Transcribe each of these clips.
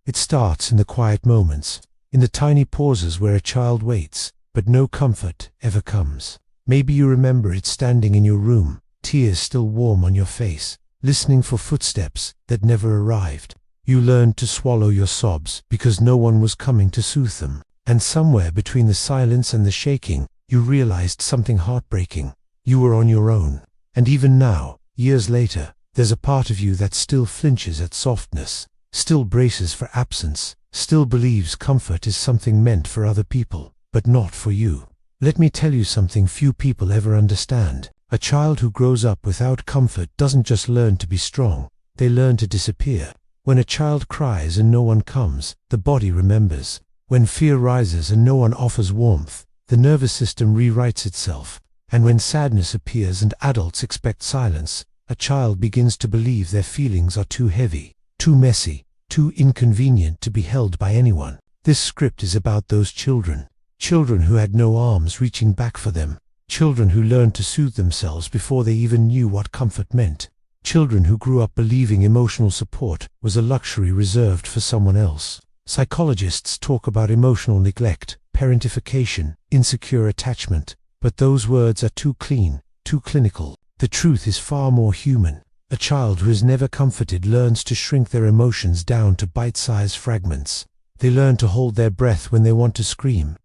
It starts in the quiet moments, in the tiny pauses where a child waits, but no comfort ever comes. Maybe you remember it standing in your room, tears still warm on your face, listening for footsteps that never arrived. You learned to swallow your sobs because no one was coming to soothe them. And somewhere between the silence and the shaking, you realized something heartbreaking. You were on your own. And even now, years later, there's a part of you that still flinches at softness, still braces for absence, still believes comfort is something meant for other people, but not for you. Let me tell you something few people ever understand. A child who grows up without comfort doesn't just learn to be strong, they learn to disappear. When a child cries and no one comes, the body remembers. When fear rises and no one offers warmth, the nervous system rewrites itself. And when sadness appears and adults expect silence, a child begins to believe their feelings are too heavy, too messy, too inconvenient to be held by anyone. This script is about those children. Children who had no arms reaching back for them. Children who learned to soothe themselves before they even knew what comfort meant. Children who grew up believing emotional support was a luxury reserved for someone else. Psychologists talk about emotional neglect, parentification, insecure attachment, but those words are too clean, too clinical. The truth is far more human. A child who is never comforted learns to shrink their emotions down to bite-sized fragments. They learn to hold their breath when they want to scream.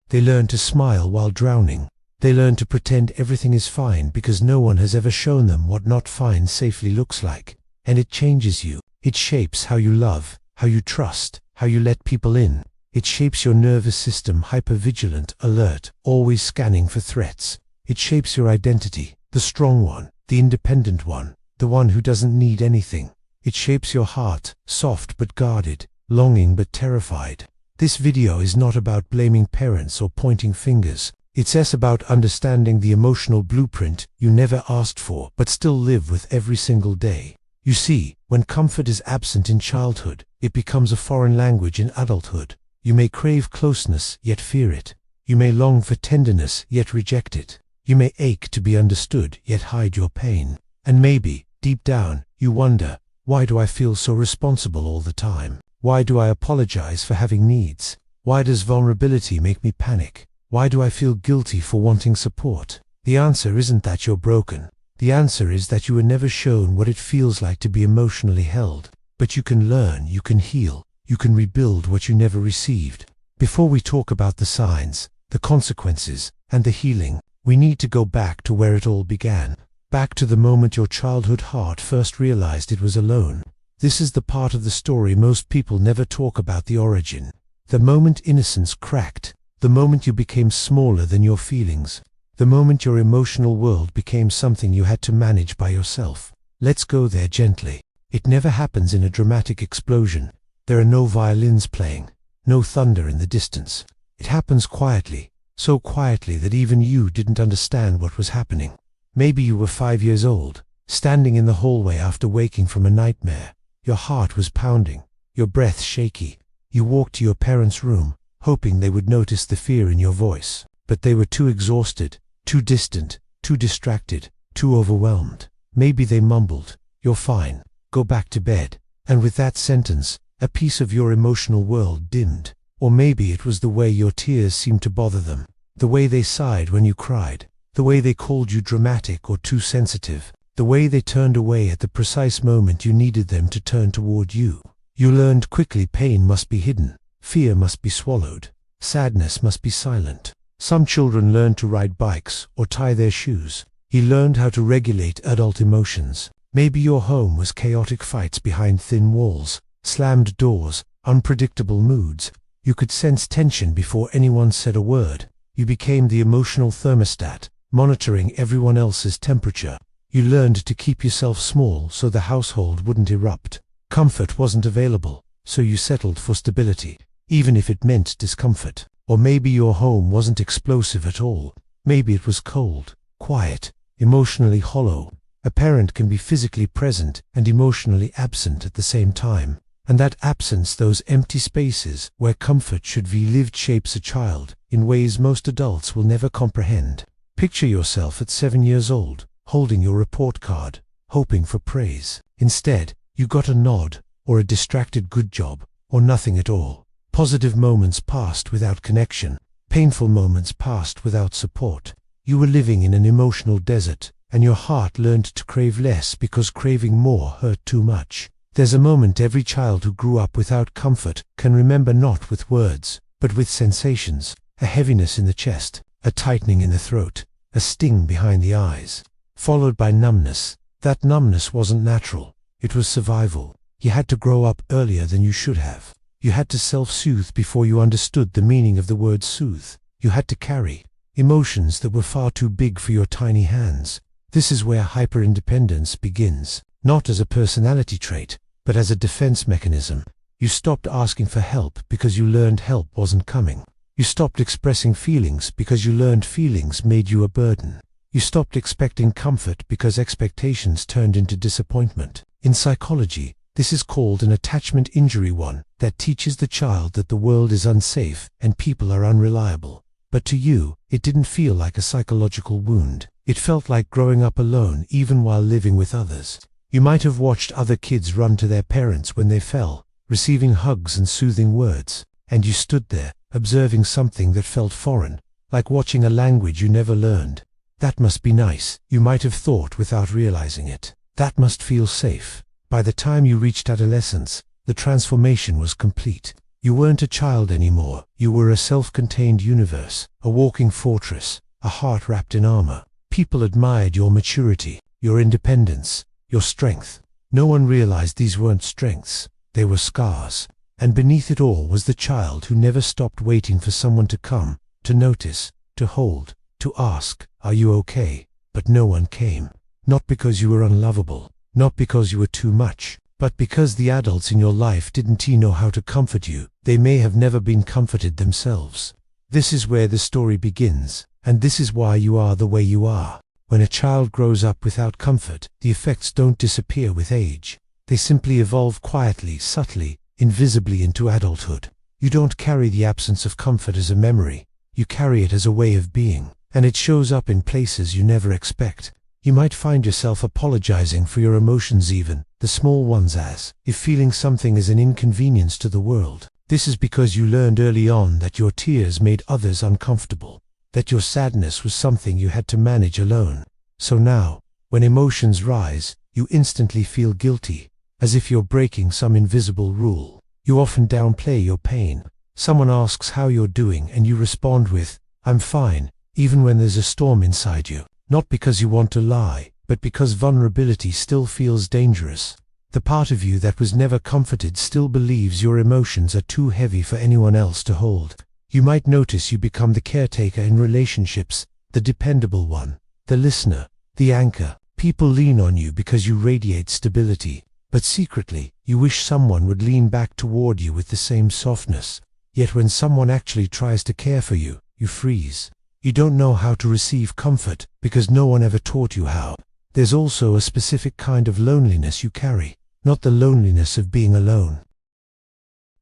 They learn to smile while drowning. They learn to pretend everything is fine because no one has ever shown them what not fine safely looks like. And it changes you. It shapes how you love, how you trust, how you let people in. It shapes your nervous system, hypervigilant, alert, always scanning for threats. It shapes your identity, the strong one, the independent one, the one who doesn't need anything. It shapes your heart, soft but guarded, longing but terrified. This video is not about blaming parents or pointing fingers. It's about understanding the emotional blueprint you never asked for but still live with every single day. You see, when comfort is absent in childhood, it becomes a foreign language in adulthood. You may crave closeness, yet fear it. You may long for tenderness, yet reject it. You may ache to be understood, yet hide your pain. And maybe, deep down, you wonder, why do I feel so responsible all the time? Why do I apologize for having needs? Why does vulnerability make me panic? Why do I feel guilty for wanting support? The answer isn't that you're broken. The answer is that you were never shown what it feels like to be emotionally held. But you can learn, you can heal, you can rebuild what you never received. Before we talk about the signs, the consequences, and the healing, we need to go back to where it all began. Back to the moment your childhood heart first realized it was alone. This is the part of the story most people never talk about, the origin. The moment innocence cracked. The moment you became smaller than your feelings. The moment your emotional world became something you had to manage by yourself. Let's go there gently. It never happens in a dramatic explosion. There are no violins playing, no thunder in the distance. It happens quietly, so quietly that even you didn't understand what was happening. Maybe you were 5 years old, standing in the hallway after waking from a nightmare. Your heart was pounding, your breath shaky. You walked to your parents' room, hoping they would notice the fear in your voice. But they were too exhausted, too distant, too distracted, too overwhelmed. Maybe they mumbled, "You're fine, go back to bed." And with that sentence, a piece of your emotional world dimmed. Or maybe it was the way your tears seemed to bother them, the way they sighed when you cried, the way they called you dramatic or too sensitive, the way they turned away at the precise moment you needed them to turn toward you. You learned quickly pain must be hidden. Fear must be swallowed. Sadness must be silent. Some children learned to ride bikes or tie their shoes. You learned how to regulate adult emotions. Maybe your home was chaotic fights behind thin walls, slammed doors, unpredictable moods. You could sense tension before anyone said a word. You became the emotional thermostat, monitoring everyone else's temperature. You learned to keep yourself small so the household wouldn't erupt. Comfort wasn't available, so you settled for stability, even if it meant discomfort. Or maybe your home wasn't explosive at all. Maybe it was cold, quiet, emotionally hollow. A parent can be physically present and emotionally absent at the same time. And that absence, those empty spaces where comfort should be lived, shapes a child in ways most adults will never comprehend. Picture yourself at 7 years old, holding your report card, hoping for praise. Instead, you got a nod, or a distracted good job, or nothing at all. Positive moments passed without connection. Painful moments passed without support. You were living in an emotional desert, and your heart learned to crave less because craving more hurt too much. There's a moment every child who grew up without comfort can remember, not with words, but with sensations. A heaviness in the chest, a tightening in the throat, a sting behind the eyes, followed by numbness. That numbness wasn't natural. It was survival. You had to grow up earlier than you should have. You had to self-soothe before you understood the meaning of the word soothe. You had to carry emotions that were far too big for your tiny hands. This is where hyper-independence begins, not as a personality trait, but as a defense mechanism. You stopped asking for help because you learned help wasn't coming. You stopped expressing feelings because you learned feelings made you a burden. You stopped expecting comfort because expectations turned into disappointment. In psychology, this is called an attachment injury, one that teaches the child that the world is unsafe and people are unreliable. But to you, it didn't feel like a psychological wound. It felt like growing up alone even while living with others. You might have watched other kids run to their parents when they fell, receiving hugs and soothing words, and you stood there, observing something that felt foreign, like watching a language you never learned. That must be nice, you might have thought without realizing it. That must feel safe. By the time you reached adolescence, the transformation was complete. You weren't a child anymore. You were a self-contained universe, a walking fortress, a heart wrapped in armor. People admired your maturity, your independence, your strength. No one realized these weren't strengths, they were scars. And beneath it all was the child who never stopped waiting for someone to come, to notice, to hold, to ask, "Are you okay?" But no one came. Not because you were unlovable, not because you were too much, but because the adults in your life didn't know how to comfort you. They may have never been comforted themselves. This is where the story begins, and this is why you are the way you are. When a child grows up without comfort, the effects don't disappear with age. They simply evolve quietly, subtly, invisibly into adulthood. You don't carry the absence of comfort as a memory. You carry it as a way of being, and it shows up in places you never expect. You might find yourself apologizing for your emotions, even the small ones, as if feeling something is an inconvenience to the world. This is because you learned early on that your tears made others uncomfortable, that your sadness was something you had to manage alone. So now, when emotions rise, you instantly feel guilty, as if you're breaking some invisible rule. You often downplay your pain. Someone asks how you're doing and you respond with, "I'm fine," even when there's a storm inside you. Not because you want to lie, but because vulnerability still feels dangerous. The part of you that was never comforted still believes your emotions are too heavy for anyone else to hold. You might notice you become the caretaker in relationships, the dependable one, the listener, the anchor. People lean on you because you radiate stability. But secretly, you wish someone would lean back toward you with the same softness. Yet when someone actually tries to care for you, you freeze. You don't know how to receive comfort because no one ever taught you how. There's also a specific kind of loneliness you carry, not the loneliness of being alone,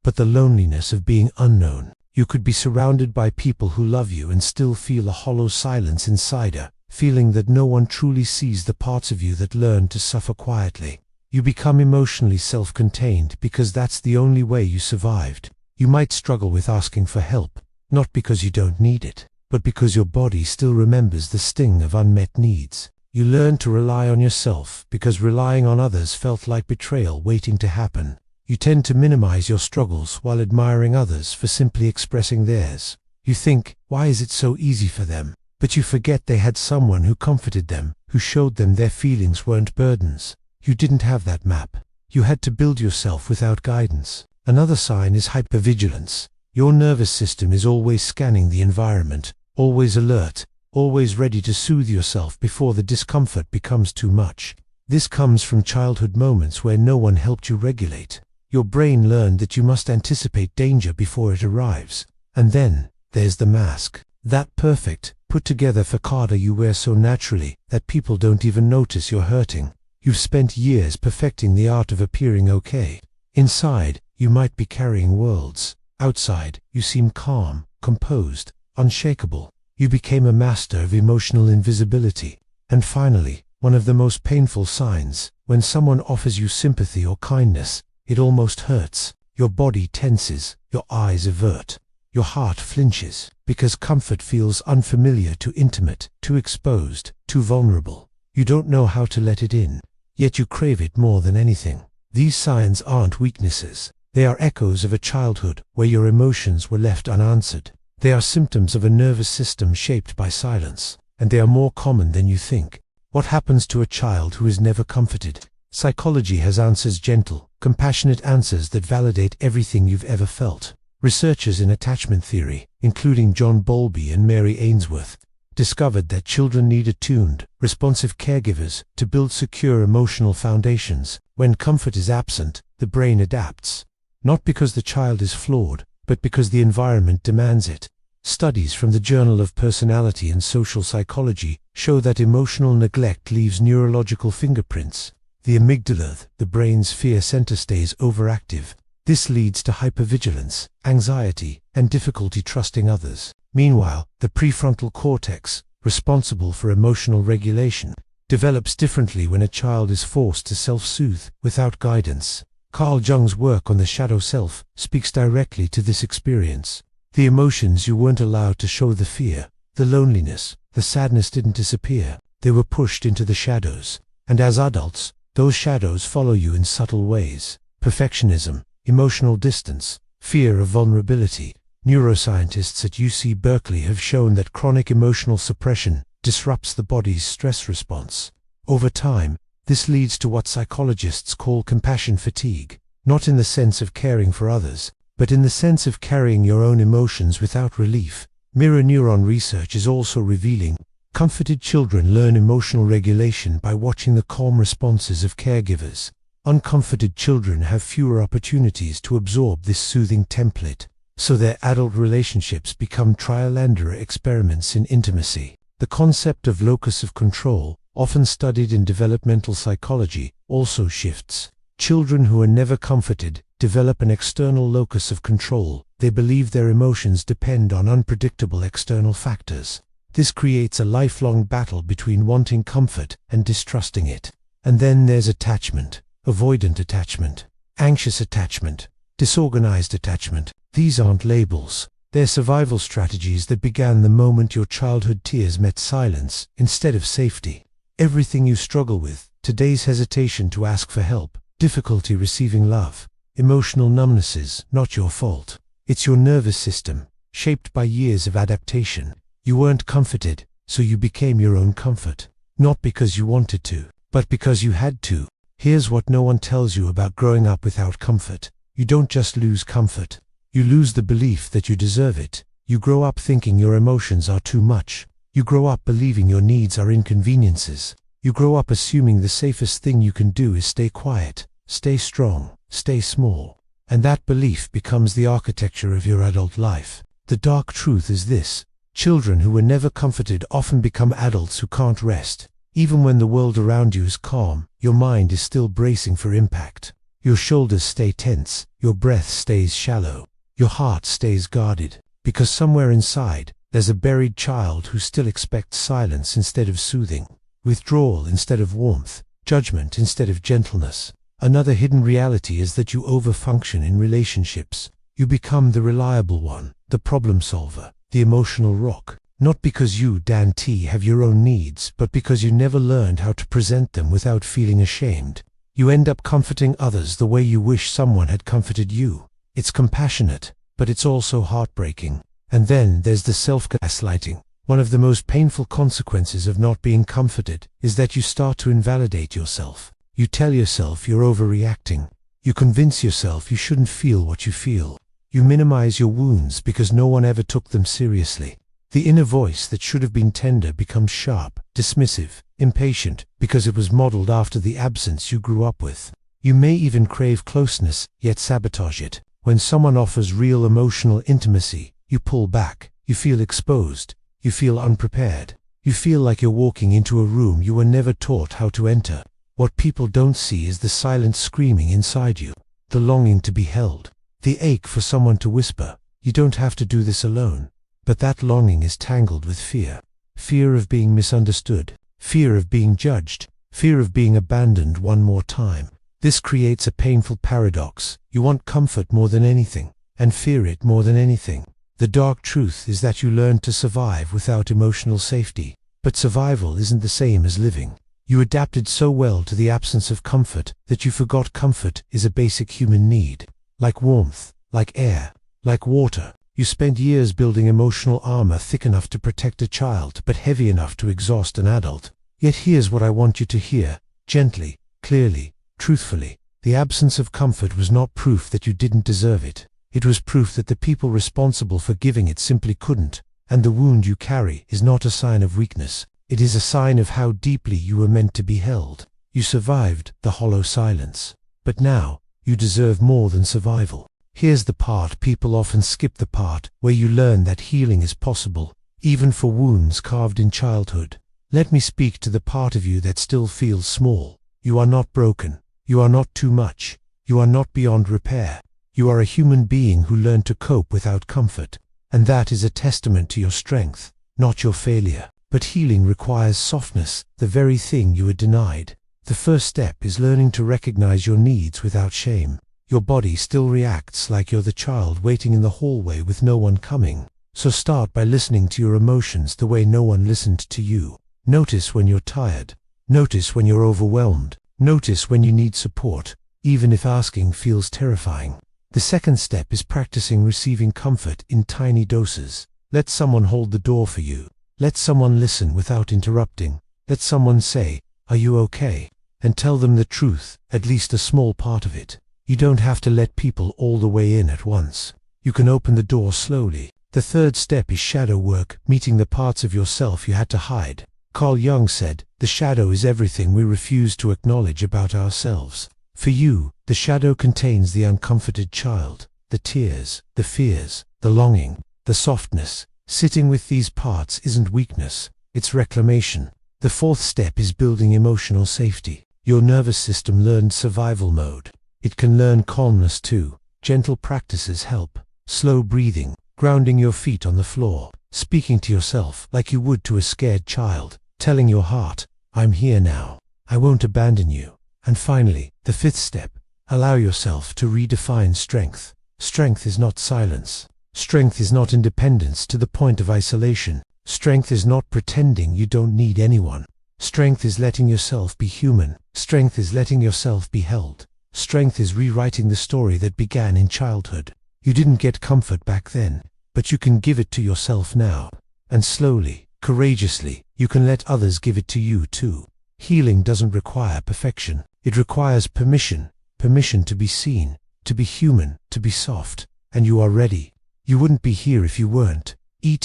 but the loneliness of being unknown. You could be surrounded by people who love you and still feel a hollow silence inside her, feeling that no one truly sees the parts of you that learn to suffer quietly. You become emotionally self-contained because that's the only way you survived. You might struggle with asking for help, not because you don't need it, but because your body still remembers the sting of unmet needs. You learn to rely on yourself because relying on others felt like betrayal waiting to happen. You tend to minimize your struggles while admiring others for simply expressing theirs. You think, why is it so easy for them? But you forget they had someone who comforted them, who showed them their feelings weren't burdens. You didn't have that map. You had to build yourself without guidance. Another sign is hypervigilance. Your nervous system is always scanning the environment, always alert, always ready to soothe yourself before the discomfort becomes too much. This comes from childhood moments where no one helped you regulate. Your brain learned that you must anticipate danger before it arrives. And then, there's the mask. That perfect, put-together facade you wear so naturally that people don't even notice you're hurting. You've spent years perfecting the art of appearing okay. Inside, you might be carrying worlds. Outside, you seem calm, composed, unshakable. You became a master of emotional invisibility. And finally, one of the most painful signs, when someone offers you sympathy or kindness, it almost hurts. Your body tenses, your eyes avert, your heart flinches, because comfort feels unfamiliar, too intimate, too exposed, too vulnerable. You don't know how to let it in, yet you crave it more than anything. These signs aren't weaknesses. They are echoes of a childhood where your emotions were left unanswered. They are symptoms of a nervous system shaped by silence, and they are more common than you think. What happens to a child who is never comforted? Psychology has answers, gentle, compassionate answers that validate everything you've ever felt. Researchers in attachment theory, including John Bowlby and Mary Ainsworth, discovered that children need attuned, responsive caregivers to build secure emotional foundations. When comfort is absent, the brain adapts, not because the child is flawed, but because the environment demands it. Studies from the Journal of Personality and Social Psychology show that emotional neglect leaves neurological fingerprints. The amygdala, the brain's fear center, stays overactive. This leads to hypervigilance, anxiety, and difficulty trusting others. Meanwhile, the prefrontal cortex, responsible for emotional regulation, develops differently when a child is forced to self-soothe without guidance. Carl Jung's work on the shadow self speaks directly to this experience. The emotions you weren't allowed to show, the fear, the loneliness, the sadness, didn't disappear. They were pushed into the shadows. And as adults, those shadows follow you in subtle ways. Perfectionism, emotional distance, fear of vulnerability. Neuroscientists at UC Berkeley have shown that chronic emotional suppression disrupts the body's stress response. Over time, this leads to what psychologists call compassion fatigue, not in the sense of caring for others, but in the sense of carrying your own emotions without relief. Mirror neuron research is also revealing. Comforted children learn emotional regulation by watching the calm responses of caregivers. Uncomforted children have fewer opportunities to absorb this soothing template, so their adult relationships become trial and error experiments in intimacy. The concept of locus of control, often studied in developmental psychology, also shifts. Children who are never comforted develop an external locus of control. They believe their emotions depend on unpredictable external factors. This creates a lifelong battle between wanting comfort and distrusting it. And then there's attachment, avoidant attachment, anxious attachment, disorganized attachment. These aren't labels. They're survival strategies that began the moment your childhood tears met silence instead of safety. Everything you struggle with, today's hesitation to ask for help, difficulty receiving love, emotional numbness, is not your fault. It's your nervous system, shaped by years of adaptation. You weren't comforted, so you became your own comfort. Not because you wanted to, but because you had to. Here's what no one tells you about growing up without comfort. You don't just lose comfort. You lose the belief that you deserve it. You grow up thinking your emotions are too much. You grow up believing your needs are inconveniences. You grow up assuming the safest thing you can do is stay quiet, stay strong, stay small. And that belief becomes the architecture of your adult life. The dark truth is this: children who were never comforted often become adults who can't rest. Even when the world around you is calm, your mind is still bracing for impact. Your shoulders stay tense, your breath stays shallow, your heart stays guarded, because somewhere inside, there's a buried child who still expects silence instead of soothing, withdrawal instead of warmth, judgment instead of gentleness. Another hidden reality is that you overfunction in relationships. You become the reliable one, the problem solver, the emotional rock, not because you, Dan T, have your own needs, but because you never learned how to present them without feeling ashamed. You end up comforting others the way you wish someone had comforted you. It's compassionate, but it's also heartbreaking. And then there's the self-gaslighting. One of the most painful consequences of not being comforted is that you start to invalidate yourself. You tell yourself you're overreacting. You convince yourself you shouldn't feel what you feel. You minimize your wounds because no one ever took them seriously. The inner voice that should have been tender becomes sharp, dismissive, impatient, because it was modeled after the absence you grew up with. You may even crave closeness, yet sabotage it. When someone offers real emotional intimacy, you pull back. You feel exposed. You feel unprepared. You feel like you're walking into a room you were never taught how to enter. What people don't see is the silent screaming inside you, the longing to be held, the ache for someone to whisper, "You don't have to do this alone." But that longing is tangled with fear. Fear of being misunderstood, fear of being judged, fear of being abandoned one more time. This creates a painful paradox. You want comfort more than anything, and fear it more than anything. The dark truth is that you learned to survive without emotional safety. But survival isn't the same as living. You adapted so well to the absence of comfort that you forgot comfort is a basic human need. Like warmth, like air, like water. You spent years building emotional armor thick enough to protect a child, but heavy enough to exhaust an adult. Yet here's what I want you to hear, gently, clearly, truthfully. The absence of comfort was not proof that you didn't deserve it. It was proof that the people responsible for giving it simply couldn't. And the wound you carry is not a sign of weakness. It is a sign of how deeply you were meant to be held. You survived the hollow silence. But now, you deserve more than survival. Here's the part people often skip, the part where you learn that healing is possible, even for wounds carved in childhood. Let me speak to the part of you that still feels small. You are not broken. You are not too much. You are not beyond repair. You are a human being who learned to cope without comfort. And that is a testament to your strength, not your failure. But healing requires softness, the very thing you were denied. The first step is learning to recognize your needs without shame. Your body still reacts like you're the child waiting in the hallway with no one coming. So start by listening to your emotions the way no one listened to you. Notice when you're tired. Notice when you're overwhelmed. Notice when you need support, even if asking feels terrifying. The second step is practicing receiving comfort in tiny doses. Let someone hold the door for you. Let someone listen without interrupting. Let someone say, "Are you okay?" And tell them the truth, at least a small part of it. You don't have to let people all the way in at once. You can open the door slowly. The third step is shadow work, meeting the parts of yourself you had to hide. Carl Jung said, "The shadow is everything we refuse to acknowledge about ourselves." For you, the shadow contains the uncomforted child, the tears, the fears, the longing, the softness. Sitting with these parts isn't weakness, it's reclamation. The fourth step is building emotional safety. Your nervous system learned survival mode. It can learn calmness too. Gentle practices help. Slow breathing, grounding your feet on the floor, speaking to yourself like you would to a scared child, telling your heart, "I'm here now. I won't abandon you." And finally, the fifth step, allow yourself to redefine strength. Strength is not silence. Strength is not independence to the point of isolation. Strength is not pretending you don't need anyone. Strength is letting yourself be human. Strength is letting yourself be held. Strength is rewriting the story that began in childhood. You didn't get comfort back then, but you can give it to yourself now. And slowly, courageously, you can let others give it to you too. Healing doesn't require perfection. It requires permission. Permission to be seen, to be human, to be soft. And you are ready. You wouldn't be here if you weren't.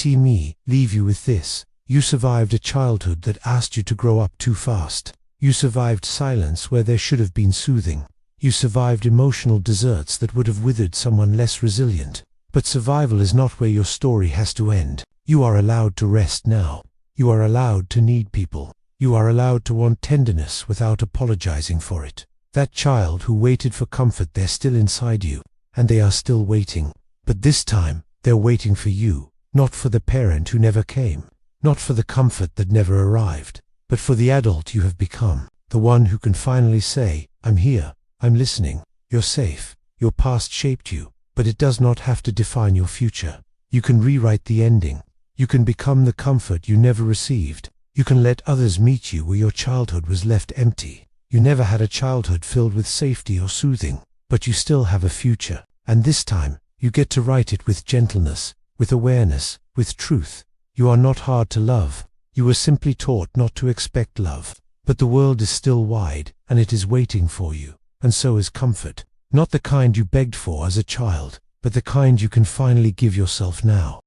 Me, leave you with this. You survived a childhood that asked you to grow up too fast. You survived silence where there should have been soothing. You survived emotional deserts that would have withered someone less resilient. But survival is not where your story has to end. You are allowed to rest now. You are allowed to need people. You are allowed to want tenderness without apologizing for it. That child who waited for comfort, they're still inside you, and they are still waiting. But this time, they're waiting for you, not for the parent who never came, not for the comfort that never arrived, but for the adult you have become, the one who can finally say, "I'm here, I'm listening, you're safe." Your past shaped you, but it does not have to define your future. You can rewrite the ending. You can become the comfort you never received. You can let others meet you where your childhood was left empty. You never had a childhood filled with safety or soothing, but you still have a future. And this time, you get to write it with gentleness, with awareness, with truth. You are not hard to love. You were simply taught not to expect love. But the world is still wide, and it is waiting for you. And so is comfort. Not the kind you begged for as a child, but the kind you can finally give yourself now.